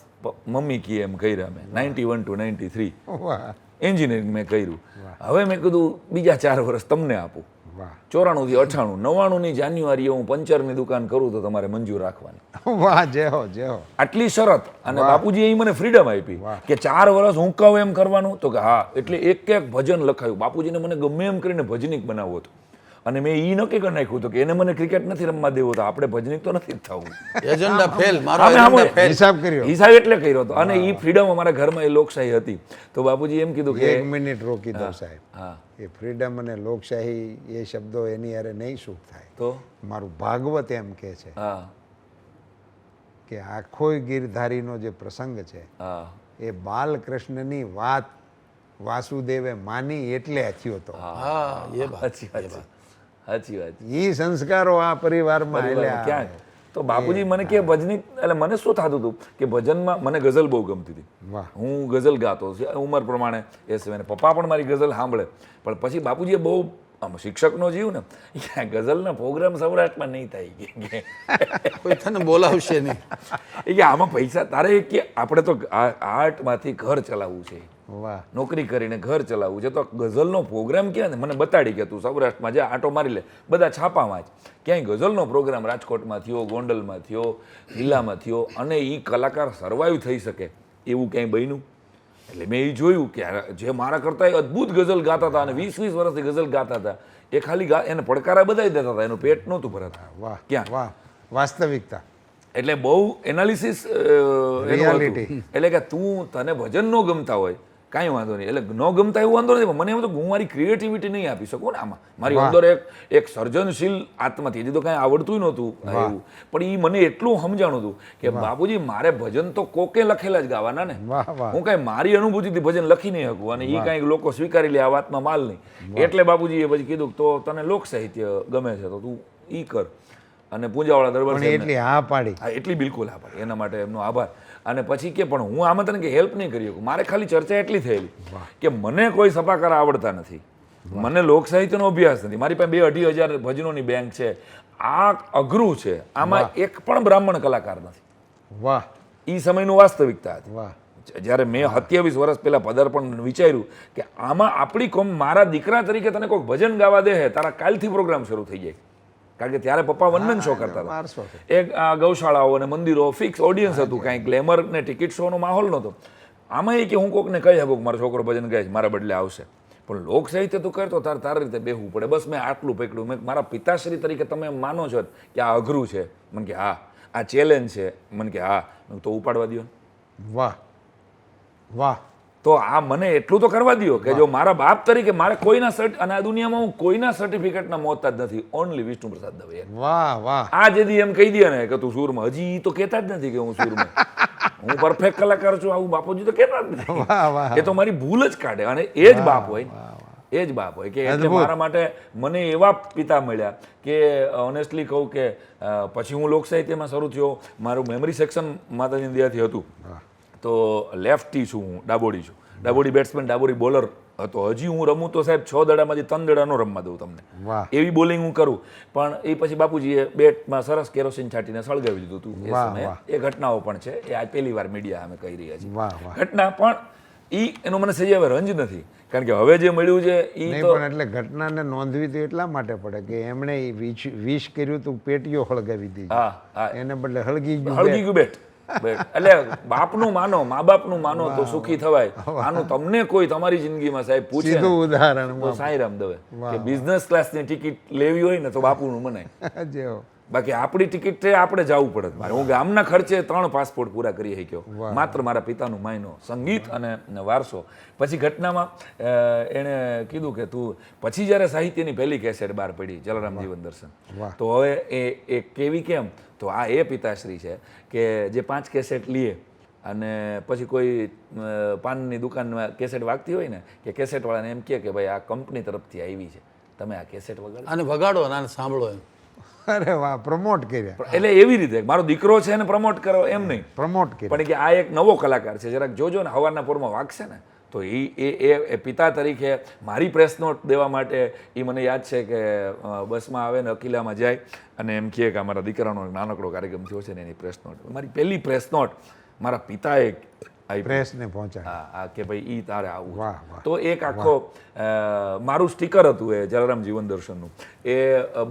મમ્મી કહે એમ કર્યા મેં, 91 to 93 વાહ. એન્જિનિયરિંગ મેં કર્યું. હવે મેં કીધું બીજા 4 વર્ષ તમને આપું. વાહ. 94 થી 98, 99ની જાન્યુઆરીએ હું પંચરની દુકાન કરું તો તમારે મંજૂર રાખવાની. વાહ. જય હો, જય હો. આટલી શરત. અને બાપુજીએ મને ફ્રીડમ આપી કે 4 વર્ષ હું કહું એમ કરવાનું. તો કે હા. એટલે એક ભજન લખાયું. બાપુજીને મને ગમે એમ કરીને ભજનિક બનાવવો હતો. અને મેં એ નક્કી કરી નાખ્યું હતું કે એને મને ક્રિકેટ નથી રમવા દેવો, તો આપણે ભજનિક તો નથી જ થવું. એજન્ડા ફેલ, મારો આમે એજન્ડા ફેલ. હિસાબ કર્યો. હિસાબ એટલે કર્યો હતો. અને એ ફ્રીડમ અમારા ઘરમાં એ લોકશાહી હતી. તો બાપુજી એમ કીધું કે 1 મિનિટ રોકી દો સાહેબ. હા એ ફ્રીડમ અને લોકશાહી એ શબ્દો એની હારે નહીં સુખ થાય. તો મારું ભાગવત એમ કહે છે હા કે આખોય ગીરધારીનો જે પ્રસંગ છે હા એ બાલકૃષ્ણની વાત વાસુદેવે માની એટલે થયો હતો. હા, એ વાત. સાચી વાત છે. સાચી વાત. ઈ સંસ્કારો આ પરિવારમાં પરિવારમાં આલ્યા. ક્યાંક. તો બાપુજી મને કે ભજનિક, એટલે મને શું થતું હતું કે ભજનમાં મને ગઝલ બહુ ગમતી હતી. વાહ. હું ગઝલ ગાતો, ઉંમર પ્રમાણે એ સિવાય પપ્પા પણ મારી ગઝલ સાંભળે. પણ પછી બાપુજીએ બહુ આમ શિક્ષકનો જીવ ને, ગઝલના પ્રોગ્રામ સૌરાષ્ટ્રમાં નહીં થાય કે કોઈ તને બોલાવશે નહીં. એ કે આમાં પૈસા તારે, કે આપણે તો આર્ટમાંથી ઘર ચલાવવું છે, વાહ. નોકરી કરીને ઘર ચલાવવું છે. તો ગઝલનો પ્રોગ્રામ ક્યાં ને મને બતાડી કે તું સૌરાષ્ટ્રમાં જા, આંટો મારી લે, બધા છાપામાં જ ક્યાંય ગઝલનો પ્રોગ્રામ રાજકોટમાં થયો, ગોંડલમાં થયો, જિલ્લામાં થયો, અને એ કલાકાર સર્વાઈવ થઈ શકે એવું ક્યાંય બન્યું. એટલે મેં એ જોયું કે જે મારા કરતાં અદ્ભુત ગઝલ ગાતા હતા અને 20-20 વર્ષથી ગઝલ ગાતા હતા, એ ખાલી એને પડકારા બધાઈ દેતા હતા, એનું પેટ નહોતું ભરાતું. વાહ. ક્યાં? વાહ. વાસ્તવિકતા. એટલે બહુ એનાલિસિસ Reality. એટલે કે તને ભજન ન ગમતા હોય કાંઈ વાંધો નહીં, એટલે ન ગમતા એવું વાંધો નથી. મને એમ તો હું મારી ક્રિએટિવિટી નહીં આપી શકું ને આમાં. મારી અંદર એક સર્જનશીલ આત્માથી, હજી તો કાંઈ આવડતું નહોતું એવું, પણ એ મને એટલું સમજાણું હતું કે બાપુજી મારે ભજન તો કોકે લખેલા જ ગાવાના ને. વાહ. વાહ. હું કાંઈ મારી અનુભૂતિથી ભજન લખી નહીં શકું, અને એ કાંઈક લોકો સ્વીકારી લે આ વાતમાં માલ નહીં. એટલે બાપુજીએ પછી કીધું તો તને લોક સાહિત્ય ગમે છે તો તું ઈ કર. અને પૂંજાવાળા દરબાર પણ સાહેબને- એટલી હા પાડી. હા, એટલી બિલકુલ હા પાડી. એના માટે એમનો આભાર. અને પછી કે પણ હું આમાં તને કે હેલ્પ નહીં કરી શકું. મારે ખાલી ચર્ચા એટલી થયેલી કે મને કોઈ સપાકાર આવડતા નથી, મને લોક સાહિત્યનો અભ્યાસ નથી, મારી પાસે 2-2.5 હજાર ભજનોની બેંક છે. આ અઘરું છે, આમાં એક પણ બ્રાહ્મણ કલાકાર નથી. વાહ. એ સમયનું વાસ્તવિકતા હતી. વાહ. જ્યારે મેં 27 વર્ષ પહેલા પદાર્પણ વિચાર્યું કે આમાં આપણી કોમ, મારા દીકરા તરીકે તને કોઈક ભજન ગાવા દે છે, તારા કાલથી પ્રોગ્રામ શરૂ થઈ જાય. કારણ કે ત્યારે પપ્પા વન મેન શો કરતા હતા. વારસો છે. એક ગૌશાળાઓ અને મંદિરો ફિક્સ ઓડિયન્સ હતું, કાંઈ ગ્લેમર ને ટિકિટ શોનો માહોલ નહોતો. આમાં એ કે હું કોકને કહી શકું કે મારો છોકરો ભજન ગાય છે, મારા બદલે આવશે. પણ લોક સાહિત્ય તું કરતો તારી રીતે બેહવું પડે. બસ મેં આટલું પકડ્યું. મેં મારા પિતાશ્રી તરીકે તમે માનો છો કે આ અઘરું છે? મને કે હા. આ ચેલેન્જ છે? મને કે હા. તો ઉપાડવા દો. વાહ. વાહ. તો આ મને એટલું તો કરવા દો કે જો મારા બાપ તરીકે મારે કોઈના અને આ દુનિયામાં હું કોઈના સર્ટિફિકેટના મોહતાજ નથી, ઓનલી વિષ્ણુ પ્રસાદ દવે. વાહ. વાહ. આ જેદી એમ કહી દે ને કે તું સૂરમાં, હજી ઈ તો કહેતા જ નથી કે હું સૂરમાં, હું પરફેક્ટ કલાકાર છું, આવું બાપુજી તો કહેતા જ નથી. વાહ. વાહ. એ તો મારી ભૂલ જ કાઢે, અને એ જ બાપ હોય. એ જ બાપ હોય કે એટલે મારા માટે મને એવા પિતા મળ્યા કે ઓનેસ્ટલી કહું કે પછી હું લોક સાહિત્યમાં શરૂ થયો, મારું મેમરી સેક્શન માતાજીની દયાથી હતું. તો લેફ્ટી છું હું, ડાબોડી છું, ડાબોડી બેટ્સમેન, ડાબોડી બોલર હતો. હજી હું રમું તો સાહેબ 6 દડામાંથી 3 દડા નો રમવા દઉં તમને, એવી બોલિંગ હું કરું. પણ એ પછી બાપુજીએ બેટમાં સરસ કેરોસીન છાંટીને સળગાવી દીધું હતું એ સમયે. એ ઘટનાઓ પણ છે, એ આ પહેલી વાર મીડિયા અમે કહી રહ્યા છીએ ઘટના. પણ એનો મને સહી હવે રંજ નથી, કારણ કે હવે જે મળ્યું છે એ નહીં, પણ એટલે ઘટનાને નોંધવી તો એટલા માટે પડે કે એમણે વિશ કર્યું તું પેટીઓ હળગાવી દીધી, એને બદલે હળગી ગયું બેટ. એટલે બાપનું માનો, મા બાપનું માનો તો સુખી થવાય. આનું તમને કોઈ તમારી જિંદગીમાં સાહેબ પૂછે સીધું ઉદાહરણ તો સાંઈરામ દવે કે બિઝનેસ ક્લાસની ટિકિટ લેવી હોય ને તો બાપુનું મનાય. બાકી આપણી ટિકિટ છે, આપણે જવું પડે. હું ગામના ખર્ચે 3 પાસપોર્ટ પૂરા કરી શક્યો, માત્ર મારા પિતાનું માયનો, સંગીત અને વારસો. પછી ઘટનામાં એણે કીધું કે તું પછી જ્યારે સાહિત્યની પહેલી કેસેટ બહાર પડી જલારામ જીવન દર્શન, તો હવે એ કેવી કેમ, તો આ એ પિતાશ્રી છે કે જે 5 કેસેટ લીએ અને પછી કોઈ પાનની દુકાનમાં કેસેટ વાગતી હોય ને, કે કેસેટવાળાને એમ કહે કે ભાઈ આ કંપની તરફથી આવી છે, તમે આ કેસેટ વગાડો અને વગાડો અને સાંભળો એમ. અરે વાહ, પ્રમોટ કર્યા. એટલે એવી રીતે મારો દીકરો છે એને પ્રમોટ કરો એમ નહીં, પ્રમોટ કર્યા. પણ કે આ એક નવો કલાકાર છે, જરાક જોજો ને હવારના પોરમાં વાગશે ને. તો એ પિતા તરીકે મારી પ્રેસ નોટ દેવા માટે એ મને યાદ છે કે બસમાં આવે ને અકિલામાં જાય અને એમ કહે કે અમારા દીકરાનો નાનકડો કાર્યક્રમ થયો છે ને એની પ્રેસ નોટ. મારી પહેલી પ્રેસ નોટ મારા પિતાએ પ્રેસને પહોંચાડી. હા, કે ભાઈ ઈ તારે આવું. તો એક આખો મારું સ્ટીકર હતું એ જલારામ જીવન દર્શનનું, એ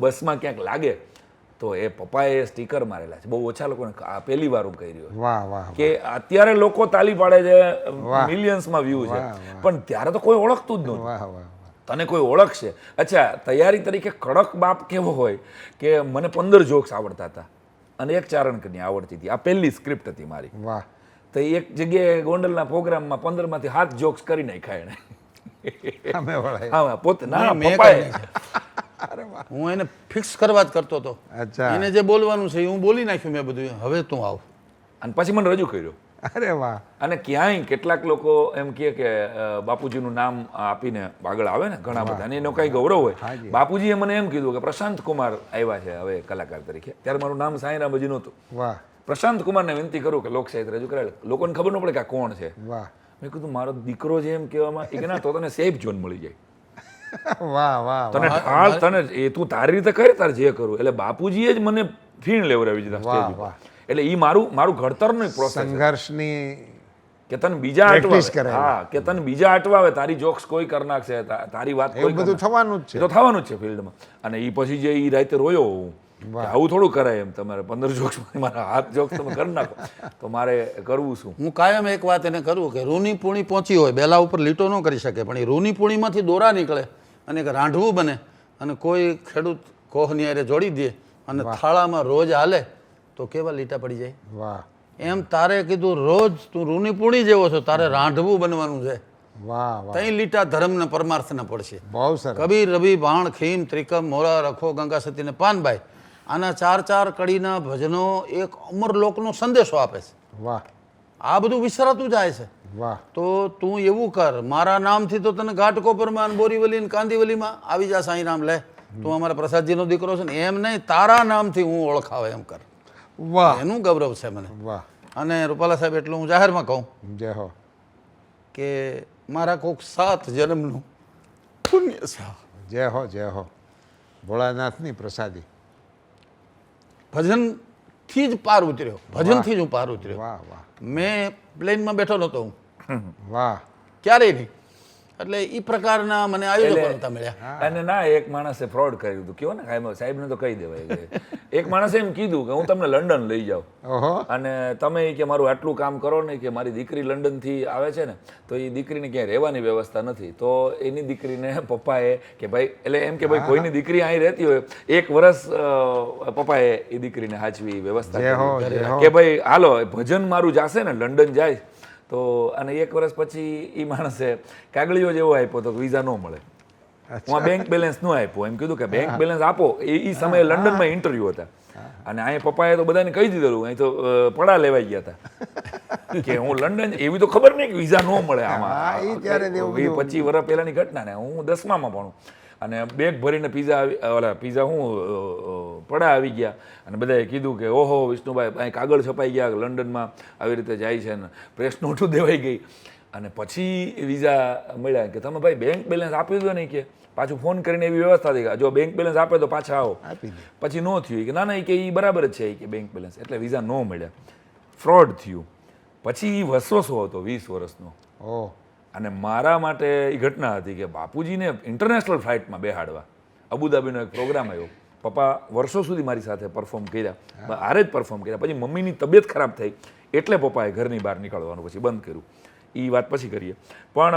બસમાં ક્યાંક લાગે તો એ પપ્પાએ સ્ટીકર મારેલા છે. બહુ ઓછા લોકોને આ પહેલી વાર હું કહી રહ્યો કે અત્યારે લોકો તાલી પાડે છે, મિલિયન્સમાં વ્યૂ છે, પણ ત્યારે તો કોઈ ઓળખતું જ નહોતું. તને કોઈ ઓળખશે. અચ્છા, તૈયારી તરીકે કડક બાપ કેવો હોય કે મને 15 જોક્સ આવડતા હતા અને એક ચારણ કન્યા આવડતી હતી. આ પહેલી સ્ક્રિપ્ટ હતી મારી. તો એક જગ્યાએ ગોંડલના પ્રોગ્રામમાં 15માંથી 7 જોક્સ કરી નાખ્યા એને. હા, પોતે ના પપ્પાએ. હું એને ફિક્સ કરવા જ કરતો હતો. એને જે બોલવાનું છે હું બોલી નાખ્યું મેં બધું, હવે તું આવ. અને પછી મને રજૂ કર્યો. અરે વાહ. અને ક્યાંય કેટલાક લોકો એમ કહે કે બાપુજીનું નામ આપીને આગળ આવે ને ઘણા બધા, અને એનો કઈ ગૌરવ હોય. બાપુજીએ મને એમ કીધું કે પ્રશાંત કુમાર આવ્યા છે હવે કલાકાર તરીકે. ત્યારે મારું નામ સાંઈરામ હજી નહોતું. પ્રશાંત કુમારને વિનંતી કરું કે લોક સાહિત્ય રજૂ કરાવે. લોકોને ખબર ન પડે કે આ કોણ છે. મેં કીધું મારો દીકરો છે એમ કહેવામાં, એ કે ના, તો તને સેફ ઝોન મળી જાય. તને ઢાળ, તને એ તું તારી રીતે કરે, તારે જે કરું. એટલે બાપુજીએ જ મને ફીણ લેવડાવી દીધા સ્ટેજ ઉપર. એટલે એ મારું ઘડતરનો પ્રોસેસ, સંઘર્ષની, કે તને બીજા અટવાવે. હા, કે તને બીજા અટવાવે, તારી જોક્સ કોઈ કરી નાખશે, તારી વાત કોઈ બધું થવાનું જ છે. તો થવાનું જ છે ફિલ્ડમાં. અને એ પછી જે એ રાતે રોયો હું, આવું થોડું કરાય એમ, તમારે 15 જોક્સ મારા હાથ જોક્સ તમે કરી નાખો તો મારે કરવું શું. હું કાયમ એક વાત એને કરું કે રૂની પૂણી પહોંચી હોય, બેલા ઉપર લીટો ન કરી શકે, પણ એ રૂની પૂણીમાંથી દોરા નીકળે અને એક રાંઢવું બને અને કોઈ ખેડૂત કોહની હારે જોડી દે અને થાળામાં રોજ હાલે તો કેવા લીટા પડી જાય. વાહ. એમ તારે કીધું રોજ તું રૂની પૂણી જેવો છો, તારે રાંઢવું બનવાનું છે. તઈ લીટા ધર્મ ને પરમાર્થ ને પડશે. કબીર, રવિ, ભાણ, ખીમ, ત્રિકમ, મોરા, રખો, ગંગા સતી ને પાનભાઈ, આના 4 કડીના ભજનો એક અમર લોકનો સંદેશો આપે છે. આ બધું વિસરાતું જાય છે. તો તું એવું કર, મારા નામથી તો તને ઘાટકોપરમાં, બોરીવલી ને કાંદીવલીમાં આવી જા સાંઈરામ, લે તું અમારા પ્રસાદજીનો દીકરો છે ને, એમ નહીં તારા નામથી હું ઓળખાવે એમ કર. એનું ગૌરવ છે મને. અને રૂપાલા સાહેબ, એટલું હું જાહેરમાં કહું કે મારા કોઈક 7 જન્મનું પુણ્ય છે. જય હો, જય હો. ભોળાનાથની પ્રસાદી. ભજનથી જ પાર ઉતર્યો, ભજનથી જ હું પાર ઉતર્યો. મેં પ્લેનમાં બેઠો નહોતો હું, ક્યારેય નહીં. એટલે એ પ્રકારના મને આયોજકો નહોતા મળ્યા. અને ના, એક માણસે ફ્રોડ કર્યું હતું. કેવો ને સાહેબને તો કહી દેવાય. એક માણસે એમ કીધું કે હું તમને લંડન લઈ જાઉં અને તમે કે મારું આટલું કામ કરો ને, કે મારી દીકરી લંડનથી આવે છે ને, તો એ દીકરીને ક્યાંય રહેવાની વ્યવસ્થા નથી. તો એની દીકરીને પપ્પાએ કે ભાઈ, એટલે એમ કે ભાઈ કોઈની દીકરી અહીં રહેતી હોય, 1 વર્ષ પપ્પાએ એ દીકરીને હાચવી વ્યવસ્થા કે ભાઈ હાલો ભજન મારું જાશે ને, લંડન જાય તો. અને 1 વર્ષ પછી એ માણસે કાગળિયો જેવો આપ્યો તો વિઝા ન મળે. હું બેંક બેલેન્સ ન આપ્યો, એમ કીધું કે બેંક બેલેન્સ આપો. એ સમયે લંડનમાં ઇન્ટરવ્યુ હતા અને અહીંયા પપ્પાએ તો બધાને કહી દીધેલું, અહીં તો પડા લેવાઈ ગયા હતા. કે હું લંડન, એવી તો ખબર નહીં કે વિઝા ન મળે હા, ઈ આમાં. ત્યારે જ એવું 25 વર્ષ પહેલાની ઘટના ને. હું 10મામાં ભણું અને બેગ ભરીને પીઝા હું પડા આવી ગયા અને બધાએ કીધું કે ઓહો વિષ્ણુભાઈ અહીં કાગળ છપાઈ ગયા લંડનમાં આવી રીતે જાય છે ને પ્રેસ નોટું દેવાઈ ગઈ. અને પછી વિઝા મળ્યા કે તમે ભાઈ બેંક બેલેન્સ આપી દો નહીં, કે પાછું ફોન કરીને એવી વ્યવસ્થા થઈ ગઈ જો બેંક બેલેન્સ આપે તો પાછા આવો. પછી ન થયું કે ના ના, કે એ બરાબર જ છે કે બેંક બેલેન્સ, એટલે વિઝા ન મળ્યા, ફ્રોડ થયું. પછી એ વસવસો હતો 20 વર્ષનો. ઓહ, અને મારા માટે એ ઘટના હતી કે બાપુજીને ઇન્ટરનેશનલ ફ્લાઇટમાં બેહાડવા. અબુધાબીનો એક પ્રોગ્રામ આવ્યો, પપ્પા વર્ષો સુધી મારી સાથે પરફોર્મ કર્યા, હારે જ પરફોર્મ કર્યા. પછી મમ્મીની તબિયત ખરાબ થઈ એટલે પપ્પાએ ઘરની બહાર નીકળવાનું પછી બંધ કર્યું. એ વાત પછી કરીએ. પણ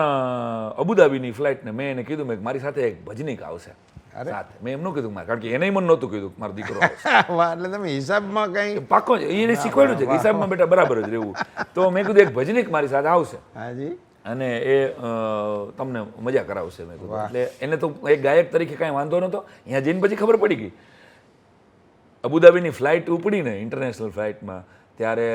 અબુધાબીની ફ્લાઇટને મેં એને કીધું મેં મારી સાથે એક ભજનીક આવશે સાથે. મેં એમ ન કીધું મારે, કારણ કે એને મને નહોતું કીધું મારો દીકરો આવશે. વાહ, એટલે તમે હિસાબમાં કંઈ પાકો એને શીખવાડ્યું છે કે હિસાબમાં બેટા બરાબર જ રહેવું. તો મેં કીધું એક ભજનીક મારી સાથે આવશે હાજી, અને એ તમને મજા કરાવશે. મેં કીધું એટલે એને તો એક ગાયક તરીકે કાંઈ વાંધો નહોતો. અહીંયા જઈને પછી ખબર પડી ગઈ. અબુધાબીની ફ્લાઇટ ઉપડીને ઇન્ટરનેશનલ ફ્લાઇટમાં, ત્યારે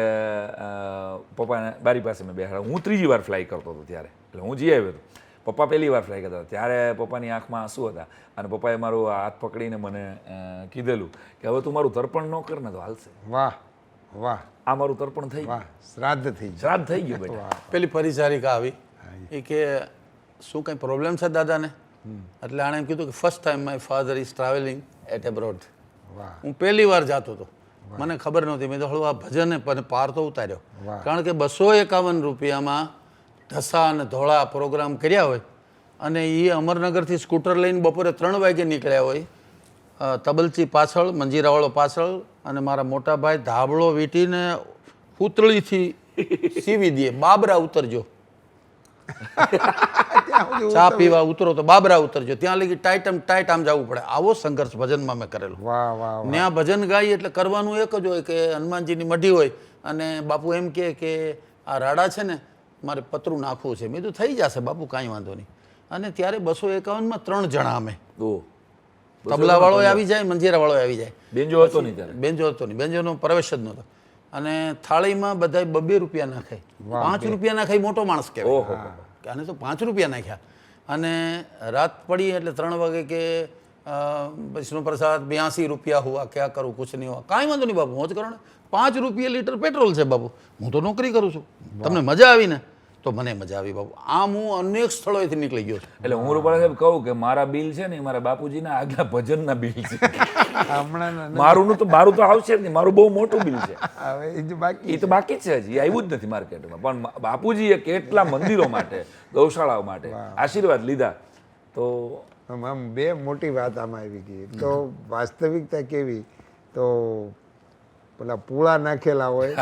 પપ્પાને બારી પાસે મેં બેહાડ્યા. હું 3જી વાર ફ્લાય કરતો હતો ત્યારે, એટલે હું જઈ આવ્યો હતો. પપ્પા પહેલી વાર ફ્લાય કરતા હતા. ત્યારે પપ્પાની આંખમાં આંસુ હતા અને પપ્પાએ મારું હાથ પકડીને મને કીધેલું કે હવે તું મારું તર્પણ ન કર ને તો હાલશે. વાહ વાહ, આ મારું તર્પણ થઈ વાહ, ગયું, શ્રાદ્ધ થઈ ગયું. શ્રાદ્ધ થઈ ગયું બેટા. પેલી પરિચારિકા આવી એ કે શું કંઈ પ્રોબ્લેમ છે દાદાને? એટલે આણે એમ કીધું કે first time my father is travelling at abroad. હું પહેલી વાર જતો હતો, મને ખબર નહોતી. મેં તો હળવું આ ભજને પાર તો ઉતાર્યો, કારણ કે 251 રૂપિયામાં ઢસા અને ધોળા પ્રોગ્રામ કર્યા હોય અને એ અમરનગરથી સ્કૂટર લઈને બપોરે 3 વાગે નીકળ્યા હોય. તબલચી પાછળ, મંજીરાવાળો પાછળ, અને મારા મોટા ભાઈ ધાબળો વીંટીને પૂતળીથી સીવી દે. બાબરા ઉતરજો, ચા પીવા ઉતરો તો બાબરા ઉતરજો, ત્યાં લગી ટાઈટ આમ જવું પડે. આવો સંઘર્ષ ભજનમાં મેં કરેલો. વાહ વાહ, ત્યાં ભજન ગાઈ એટલે કરવાનું એક જ હોય કે હનુમાનજીની મઢી હોય અને બાપુ એમ કે આ રાડા છે ને મારે પતરું નાખવું છે. મેં તો થઈ જશે બાપુ, કાંઈ વાંધો નહીં. અને ત્યારે 251માં 3 જણા અમે, તબલાવાળો આવી જાય, મંજીરાવાળો આવી જાય. બેન્જો હતો નહીં ત્યારે, બેન્જો હતો નહીં, બેન્જોનો પ્રવેશ જ નહોતો. અને થાળીમાં બધા 2 રૂપિયા નાખે, 5 રૂપિયા નાખાય મોટો માણસ કહેવાય. આને તો 5 રૂપિયા નાખ્યા. અને રાત પડી એટલે 3 વાગે કે વિષ્ણુ પ્રસાદ 82 રૂપિયા હુઆ, ક્યાં કરું, કુછ નહીં હુઆ. કાંઈ વાંધો નહીં બાપુ, મોજ કરો ને, 5 રૂપિયા લીટર પેટ્રોલ છે બાપુ, હું તો નોકરી કરું છું, તમને મજા આવી ને? તો મને મજા આવી બાપુ. આમ હું અનેક સ્થળોએથી નીકળી ગયો છું. એટલે હું રૂપાલા સાહેબ કહું કે મારા બિલ છે ને મારા બાપુજીના આગલા ભજનના બિલ છે. મારું તો આવશે જ નહીં, મારું બહુ મોટું બિલ છે. એ તો બાકી છે, હજી આવ્યું જ નથી માર્કેટમાં. પણ બાપુજીએ કેટલા મંદિરો માટે, ગૌશાળાઓ માટે આશીર્વાદ લીધા. તો આમ 2 મોટી વાત આમાં આવી ગઈ. તો વાસ્તવિકતા કેવી, તો પેલા પૂળા નાખેલા હોય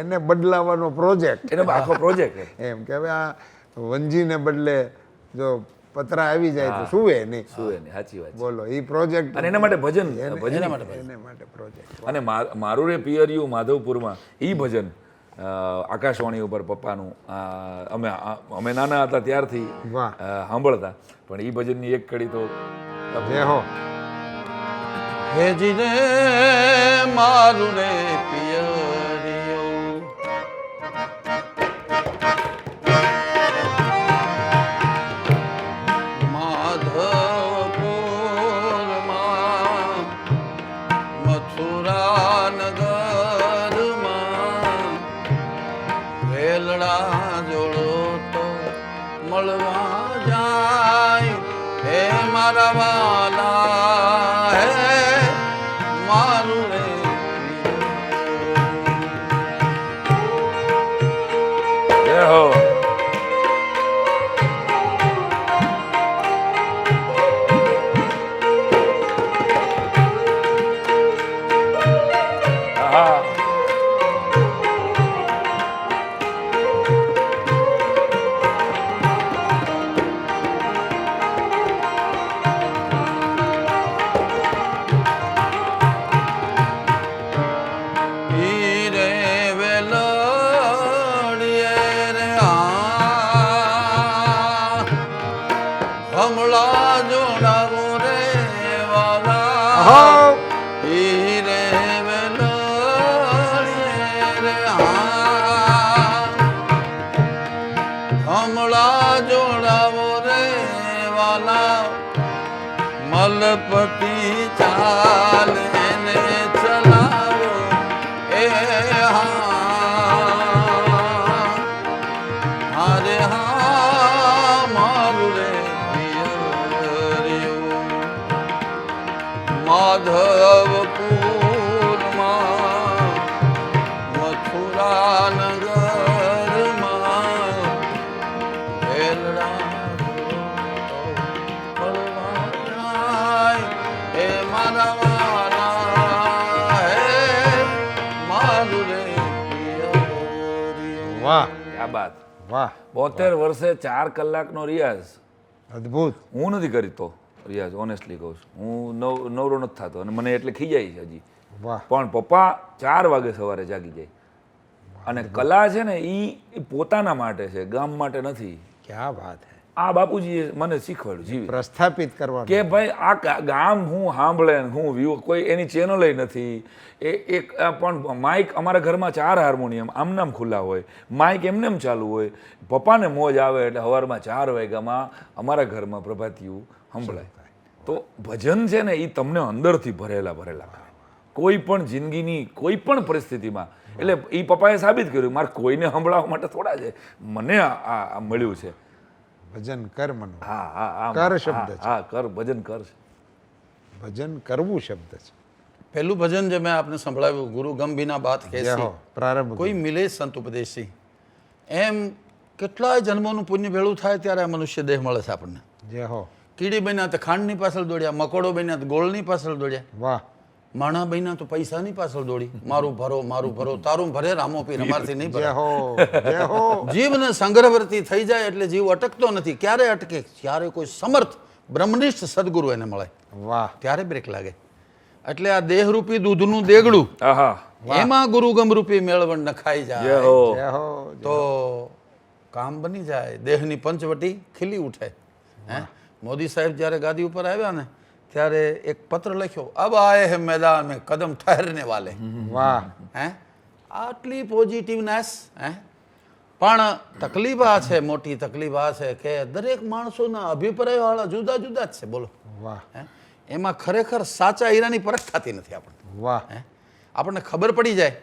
એને બદલાવાનો પ્રોજેક્ટ, એનો આખો પ્રોજેક્ટ એમ કે હવે આ વંજીને બદલે જો પતરા આવી જાય તો સુવે નહીં. સાચી વાત. બોલો, એ પ્રોજેક્ટ, અને એના માટે ભજન, એને માટે પ્રોજેક્ટ. અને મારું રે પિયરિયું માધવપુરમાં એ ભજન આકાશવાણી ઉપર પપ્પાનું અમે નાના હતા ત્યારથી સાંભળતા. પણ એ ભજનની એક કડી તો જય હો. હેજીને મારું રે પિયરિયું, માધવપુરમાં મથુરા નગરમાં વેલડા જોડો તો મળવા જાય. હે મારા વાલા, હે મારું રે જય હો. દલપતિ ચાલ એને ચલાવો એ હારે હા મારું રે પિયરિયું માધવપુરમાં મથુરા નગરમાં ભેલડા હે મારા વાલા હે મારું રે પિયરિયું. વાહ ક્યા બાત. વાહ 72 વર્ષે 4 કલાકનો રિયાઝ અદ્ભુત. હું નથી કરતો રિયાઝ, ઓનેસ્ટલી કહું છું. હું નવરો નથી થતો અને મને એટલે ખીજાય છે હજી. વાહ પણ પપ્પા 4 વાગે સવારે જાગી જાય. અને કલા છે ને એ પોતાના માટે છે, ગામ માટે નથી. ક્યા વાત હે. આ બાપુજીએ મને શીખવાડ્યું જીવી પ્રસ્થાપિત કરવાનું કે ભાઈ આ ગામ હું સાંભળે ને હું વ્યૂ કોઈ એની ચેનલ નથી. એક પણ માઇક અમારા ઘરમાં 4 હાર્મોનિયમ આમનામ ખુલ્લા હોય, માઇક એમનેમ ચાલુ હોય. પપ્પાને મોજ આવે એટલે સવારમાં 4 વાગ્યામાં અમારા ઘરમાં પ્રભાતિયું સંભળાય. તો ભજન છે ને એ તમને અંદરથી ભરેલા ભરેલા કરે, કોઈ પણ જિંદગીની કોઈ પણ પરિસ્થિતિમાં. એટલે એ પપ્પાએ સાબિત કર્યું મારે કોઈને સંભળાવવા માટે થોડા છે, મને આ મળ્યું છે. ભજન કર મનો. હા હા હા કર શબ્દ છે. હા કર ભજન કર છે. ભજન કરવું શબ્દ છે. પહેલું ભજન જે મેં આપને સંભળાવ્યું, ગુરુ ગંભીના બાત જય કહેસી હો. પ્રારંભ કોઈ મિલે સંત ઉપદેશી. એમ કેટલાય જન્મોનું પુણ્ય ભેળું થાય ત્યારે આ મનુષ્ય દેહ મળે છે આપણને. જય હો. કીડી બન્યા તો ખાંડની પાછળ દોડ્યા, મકોડો બન્યા તો ગોળની પાછળ દોડ્યા, વાહ માણા બન્યા તો પૈસાની પાછળ દોડી. મારું ભરો તારું ભરે રામો પીર અમારથી નહીં ભરે. જય હો. જય હો. જીવને સંગ્રહવર્તી થઈ જાય એટલે જીવ અટકતો નથી. ક્યારે અટકે? ત્યારે કોઈ સમર્થ બ્રહ્મનિષ્ઠ સદગુરુ એને મળે, વાહ ત્યારે બ્રેક લાગે. એટલે આ દેહરૂપી દૂધનું દેગડું, આહા એમાં ગુરુગમ રૂપી મેળવણ નખાઈ જય જાય હો. જય હો. તો કામ બની જાય, દેહની પંચવટી ખીલી ઉઠે. હે મોદી સાહેબ જ્યારે ગાદી ઉપર આવ્યા ને ત્યારે એક પત્ર લખ્યો, અબ આયે હે મેદાન મેં કદમ ઠહેરને વાલે. વાહ હે આટલી પોઝિટિવનેસ. હે પણ તકલીફ આ છે, મોટી તકલીફ આ છે કે દરેક માણસોના અભિપ્રાયો વાળા જુદા જુદા જ છે. બોલો વાહ હે એમાં ખરેખર સાચા હીરાની પરખ થતી નથી આપણને. વાહ હે આપણને ખબર પડી જાય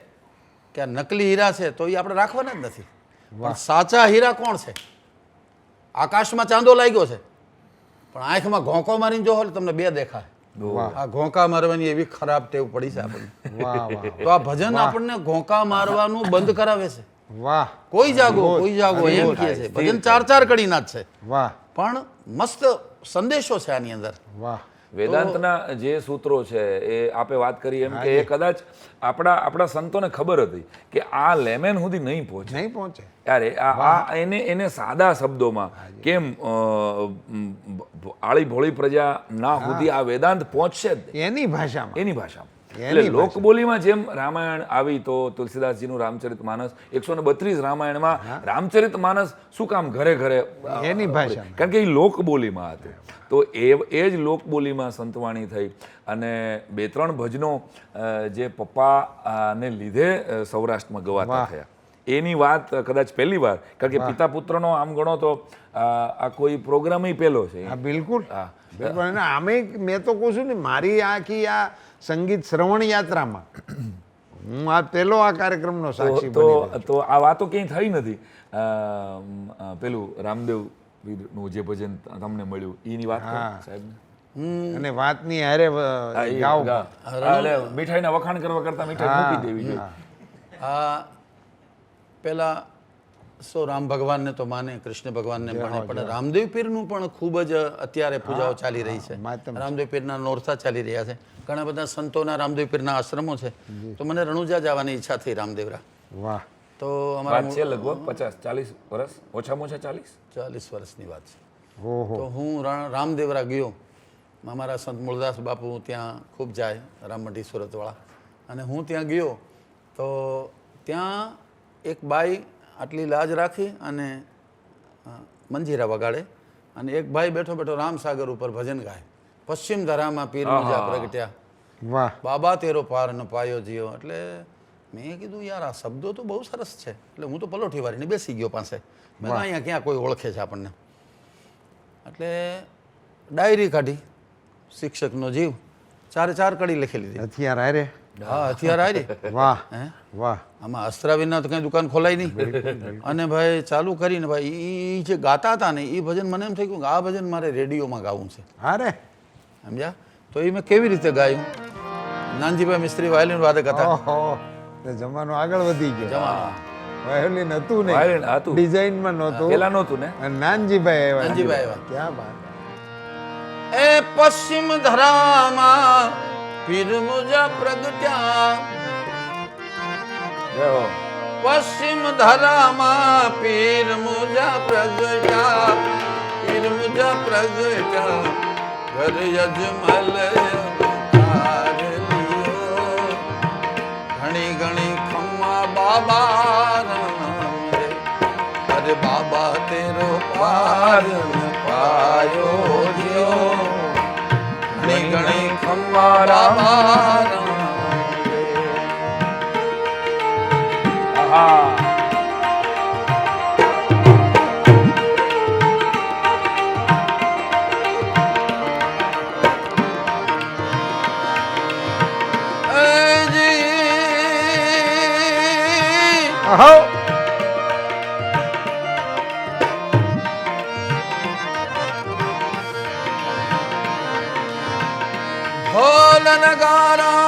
કે આ નકલી હીરા છે તો એ આપણે રાખવાના જ નથી. પણ સાચા હીરા કોણ છે? આકાશમાં ચાંદો લાગ્યો છે પણ આંખમાં ઘોંકો મારીને જો તમને 2 દેખાય. આ ઘોંકા મારવાની એવી ખરાબ ટેવ પડી છે આપણને. વાહ વાહ તો આ ભજન આપણને ઘોંકા મારવાનું બંધ કરાવે છે. વાહ કોઈ જાગો એમ કહે છે. ભજન 4 કડીના જ છે વાહ પણ મસ્ત સંદેશો છે આની અંદર. વાહ વેદાંતના જે સૂત્રો છે એ આપે વાત કરી એમ કે એ કદાચ આપણા સંતોને ખબર હતી કે આ લેમેન સુધી નહીં પહોંચે. નહીં પહોંચે યારે એને સાદા શબ્દોમાં કેમ આળી ભોળી પ્રજા ના સુધી આ વેદાંત પહોંચશે જ એની ભાષામાં. એની ભાષામાં. એટલે લોકબોલીમાં જેમ રામાયણ આવી તો તુલસીદાસજીનું રામચરિત માનસ 132 રામાયણમાં રામચરિત માનસ શું કામ ઘરે ઘરે એની ભાષામાં, કારણ કે એ લોકબોલીમાં હતું. તો એ જ લોકબોલીમાં સંતવાણી થઈ અને 2-3 ભજનો જે પપ્પાને લીધે સૌરાષ્ટ્રમાં ગવાતા થયા. એની વાત કદાચ પહેલી વાર, કારણ કે પિતા પુત્રનો આમ ગણો તો આ કોઈ પ્રોગ્રામ પહેલો છે. હા બિલકુલ. બિલકુલ. અને આમે મેં તો કહું છું ને, મારી આખી આ સંગીત શ્રવણ યાત્રામાં હું આ પહેલો આ કાર્યક્રમનો સાક્ષી બની. તો આ વાતો ક્યાંય થઈ નથી. પેલું રામદેવનું જે ભજન તમને મળ્યું એની વાત કરો સાહેબ. અને વાતની હારે ગાવ. મીઠાઈના વખાણ કરવા કરતા મીઠાઈ મૂકી દેવી જોઈએ. આ પેલા રામ ભગવાનને તો માને, કૃષ્ણ ભગવાનને માને, પણ રામદેવ પીરનું પણ ખૂબ જ અત્યારે પૂજાઓ ચાલી રહી છે. રામદેવ પીરના નોરતા ચાલી રહ્યા છે. ઘણા બધા સંતોના રામદેવ પીરના આશ્રમો છે. તો મને રણુજા જવાની ઈચ્છા થઈ રામદેવરા. વાહ. તો અમારા છે લગભગ 50-40 વર્ષ, ઓછામાં ઓછા 40 વર્ષની વાત છે. તો હું રામદેવરા ગયો. અમારા સંત મૂળદાસ બાપુ ત્યાં ખૂબ જાય, રામમઢી સુરતવાળા. અને હું ત્યાં ગયો તો ત્યાં એક બાઈ આટલી લાજ રાખી અને મંજીરા વગાડે અને એક ભાઈ બેઠો બેઠો રામસાગર ઉપર ભજન ગાય. પશ્ચિમ ધરામાં પીર બીજા પ્રગટ્યા, વાહ બાબા તેરો પાર ન પાયો જીઓ. એટલે મેં કીધું યાર આ શબ્દો તો બહુ સરસ છે. એટલે હું તો પલોઠી વાળીને બેસી ગયો પાસે. મેં અહીંયા ક્યાં કોઈ ઓળખે છે આપણને. એટલે ડાયરી કાઢી, શિક્ષકનો જીવ, ચારે ચાર કડી લખી લીધી. હથિયાર હારે. હા, હથિયાર આવી. વાહ હે વાહ. આમાં અસ્ત્રા વિના તો કઈ દુકાન ખોલાય નહીં. અને ભાઈ ચાલુ કરીને ભાઈ એ જે ગાતા હતા ને એ ભજન મને એમ થઈ ગયું કે આ ભજન મારે રેડિયોમાં ગાવું છે. હારે. સમજ્યા? તો એ મેં કેવી રીતે ગાયું? નાનજીભાઈ મિસ્ત્રી વાયોલિન વાદક હતા. ઓહો, તે જમાનો આગળ વધી ગયો. જમાનો. વાયોલિન હતું ને, વાયોલિન હતું. ડિઝાઇનમાં નહોતું. પેલા નહોતું ને. અને નાનજીભાઈ આવ્યા. નાનજીભાઈ આવ્યા. ક્યાં બાત. એ પશ્ચિમ ધરામાં પીર મુજા પ્રગટ્યા, જય હો. પશ્ચિમ ધરામાં પીર મુજા પ્રગટ્યા, પીર મુજા પ્રગટ્યા, ઘર યજમલ અવતાર લિયો, ઘણી ઘણી ખમ્મા બાબા રામ રે, અરે બાબા તેરો પાર પાયો જીઓ, ઘણી ઘણી ખમ્મા બાબા રામ રે. આહા. આહો. ઢોલ નગારા,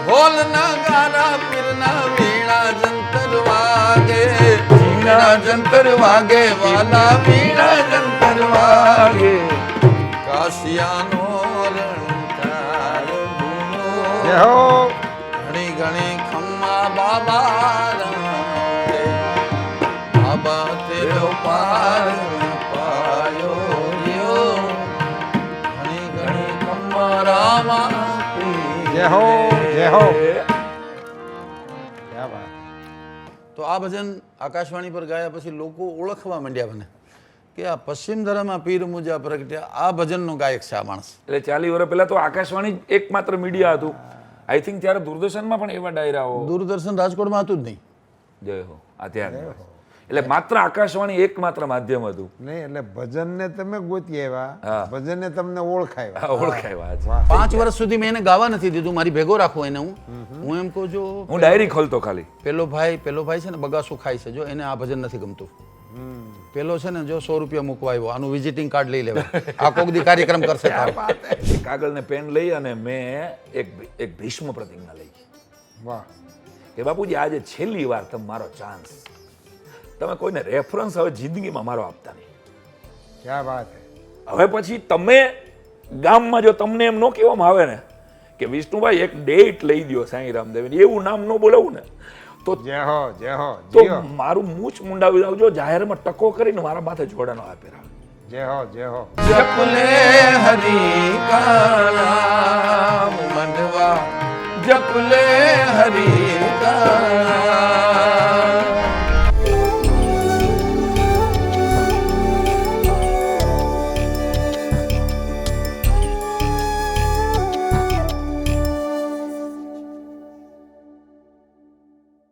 ઢોલ નગારા પીરના વીણા જંતર વાગે, વીણા જંતર વાગે, વાલા વીણા જંતર વાગે, કાશિયાનો રણકાર ધૂનો, જય હો. ઘણી ઘણી ખમ્મા બાબા રામ રે, બાબા તેરો પાર પાયો જીઓ, ઘણી ઘણી ખમ્મા રામા જય હો જય હો. ક્યાં બાત. તો આ ભજન આકાશવાણી પર ગાયા પછી લોકો ઓળખવા માંડ્યા મને કે આ પશ્ચિમ ધરામાં પીર મુજા પ્રગટ્યા, આ ભજનનો ગાયક છે આ માણસ. એટલે 40 વર્ષ પહેલા તો આકાશવાણી જ એકમાત્ર મીડિયા હતું. આઈ થિંક ત્યારે દૂરદર્શનમાં પણ એવા ડાયરાઓ. દૂરદર્શન રાજકોટમાં હતું જ નહીં. જય હો. આ ત્યારે એટલે માત્ર આકાશવાણી એકમાત્ર માધ્યમ હતું. નહીં એટલે ભજનને તમે ગોતી આવ્યા, હા. ભજનને તમને ઓળખાવ્યા. આ ઓળખાય છે. 5 વર્ષ સુધી મેં એને ગાવા નથી દીધું, મારી ભેગો રાખો એને. હું એમ કહું જો હું ડાયરી ખોલતો ખાલી. પેલો ભાઈ છે ને બગાસું ખાય છે, જો એને આ ભજન નથી ગમતું. પેલો છે ને જો 100 રૂપિયા મૂકવા આવ્યો, આનું વિઝિટિંગ કાર્ડ લઈ લેવા, આ કોક દી કાર્યક્રમ કરશે તારો. કાગળ ને પેન લઈ અને મેં એક ભીષ્મ પ્રતિજ્ઞા લઈ વાહ. કે બાપુજી આજે છેલ્લી વાર તમે મારો ચાન્સ, તમે કોઈને રેફરન્સ હવે જિંદગીમાં મારો આપતા નહીં. ક્યાં બાત હે. હવે પછી તમે ગામમાં જો તમને એમ ન કહેવામાં આવે ને કે વિષ્ણુભાઈ એક ડેટ લઈ દો સાંઈ રામદેવની, એવું નામ ન બોલાવું ને તો જય હો જય હો. તો જીઓ. મારું મૂછ મુંડાવી આવજો, જાહેરમાં ટકો કરીને મારા માથે જોડાનો આપે. જય હો જય હો. જપલે હરી કાલા